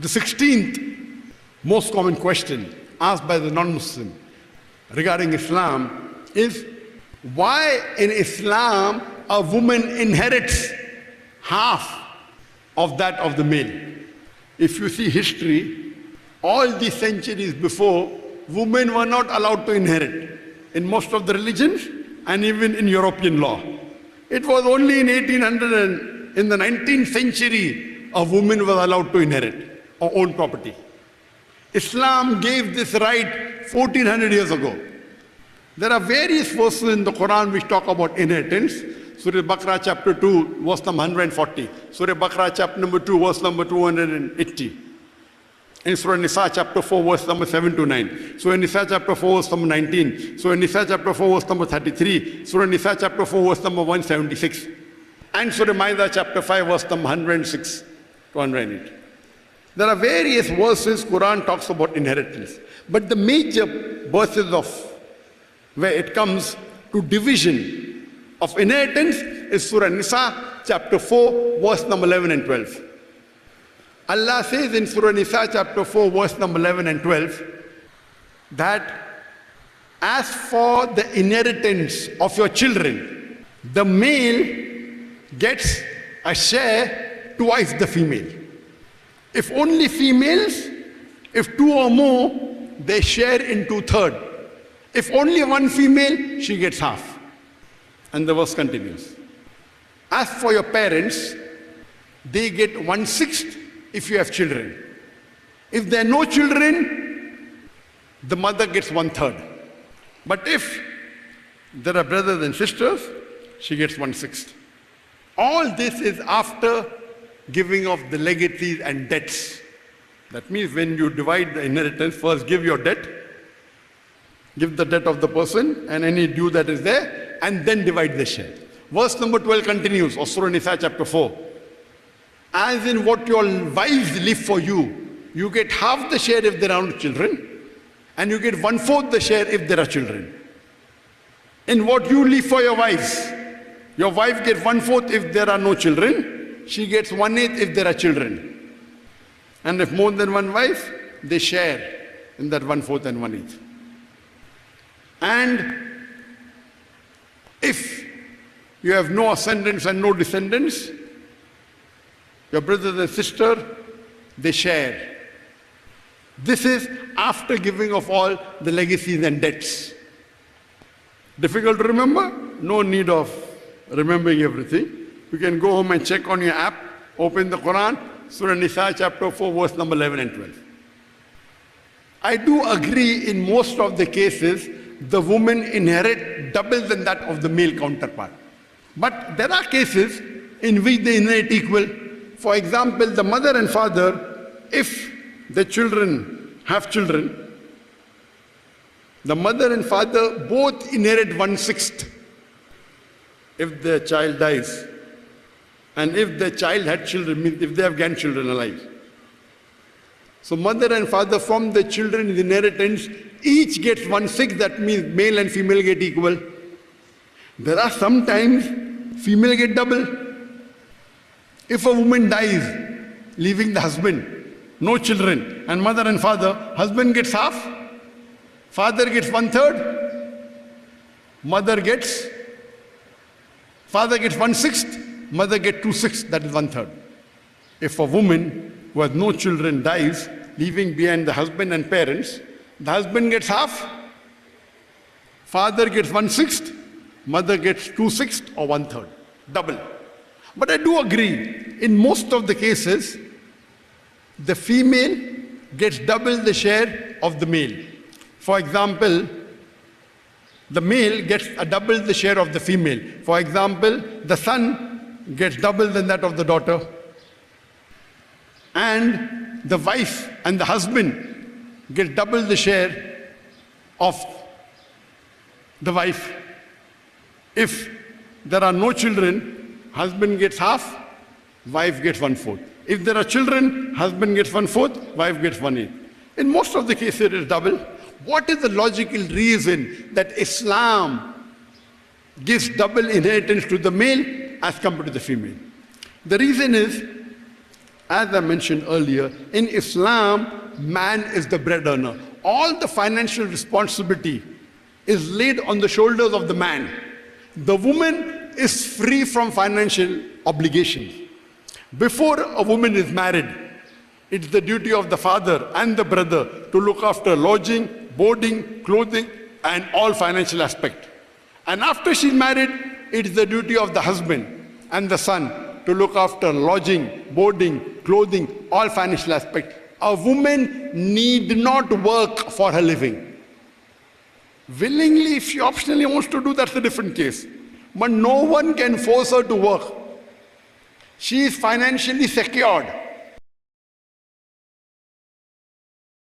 The 16th most common question asked by the non-Muslim regarding Islam is, why in Islam a woman inherits half of that of the male? If you see history, all the centuries before, women were not allowed to inherit in most of the religions and even in European law. It was only in 1800 and in the 19th century a woman was allowed to inherit or own property. Islam gave this right 1400 years ago. There are various verses in the Quran which talk about inheritance. Surah Baqarah chapter 2, verse number 140. Surah Baqarah chapter number 2, verse number 280. In Surah Nisa chapter 4, verse number 7 to 9. Surah Nisa chapter 4, verse number 19. Surah Nisa chapter 4, verse number 33. Surah Nisa chapter 4, verse number 176. And Surah Ma'idah chapter 5, verse number 106 to 108. There are various verses Quran talks about inheritance. But the major verses of where it comes to division of inheritance is Surah Nisa chapter 4, verse number 11 and 12. Allah says in Surah Nisa chapter 4, verse number 11 and 12, that as for the inheritance of your children, the male gets a share twice the female. If only females, if two or more, they share in 2/3. If only one female, she gets half. And the verse continues. As for your parents, they get 1/6 if you have children. If there are no children, the mother gets 1/3. But if there are brothers and sisters, she gets 1/6. All this is after giving of the legacies and debts. That means when you divide the inheritance, first give your debt, give the debt of the person and any due that is there, and then divide the share. Verse number 12 continues of Surah Nisa chapter 4. As in what your wives leave for you, you get half the share if there are no children, and you get 1/4 the share if there are children. In what you leave for your wives, your wife gets 1/4 if there are no children, she gets 1/8 if there are children. And if more than one wife, they share in that 1/4 and 1/8. And if you have no ascendants and no descendants, your brothers and sister, they share. This is after giving of all the legacies and debts. Difficult to remember? No need of remembering everything. You can go home and check on your app, open the Quran, Surah Nisa chapter 4, verse number 11 and 12. I do agree in most of the cases, the women inherit double than that of the male counterpart. But there are cases in which they inherit equal. For example, the mother and father, if the children have children, the mother and father both inherit 1/6 if the child dies. And if the child had children, means if they have grandchildren alive. So mother and father from the children's inheritance, each gets 1/6, that means male and female get equal. There are sometimes female get double. If a woman dies, leaving the husband, no children, and mother and father, husband gets half, father gets 1/3, father gets 1/6, mother gets 2/6, that is 1/3. If a woman who has no children dies, leaving behind the husband and parents, the husband gets half, father gets 1/6, mother gets 2/6 or 1/3, double. But I do agree, in most of the cases, the female gets double the share of the male. For example, the male gets double the share of the female. For example, the son gets double than that of the daughter. And the wife and the husband get double the share of the wife. If there are no children, husband gets half, wife gets 1/4. If there are children, husband gets 1/4, wife gets 1/8. In most of the cases it is double. What is the logical reason that Islam gives double inheritance to the male as compared to the female? The reason is As I mentioned earlier, in Islam, man is the bread earner. All the financial responsibility is laid on the shoulders of the man. The woman is free from financial obligations. Before a woman is married, it's the duty of the father and the brother to look after lodging, boarding, clothing, and all financial aspects. And after she's married, it's the duty of the husband and the son to look after lodging, boarding, clothing, all financial aspects. A woman need not work for her living. Willingly, if she optionally wants to do, that's a different case. But no one can force her to work. She is financially secured.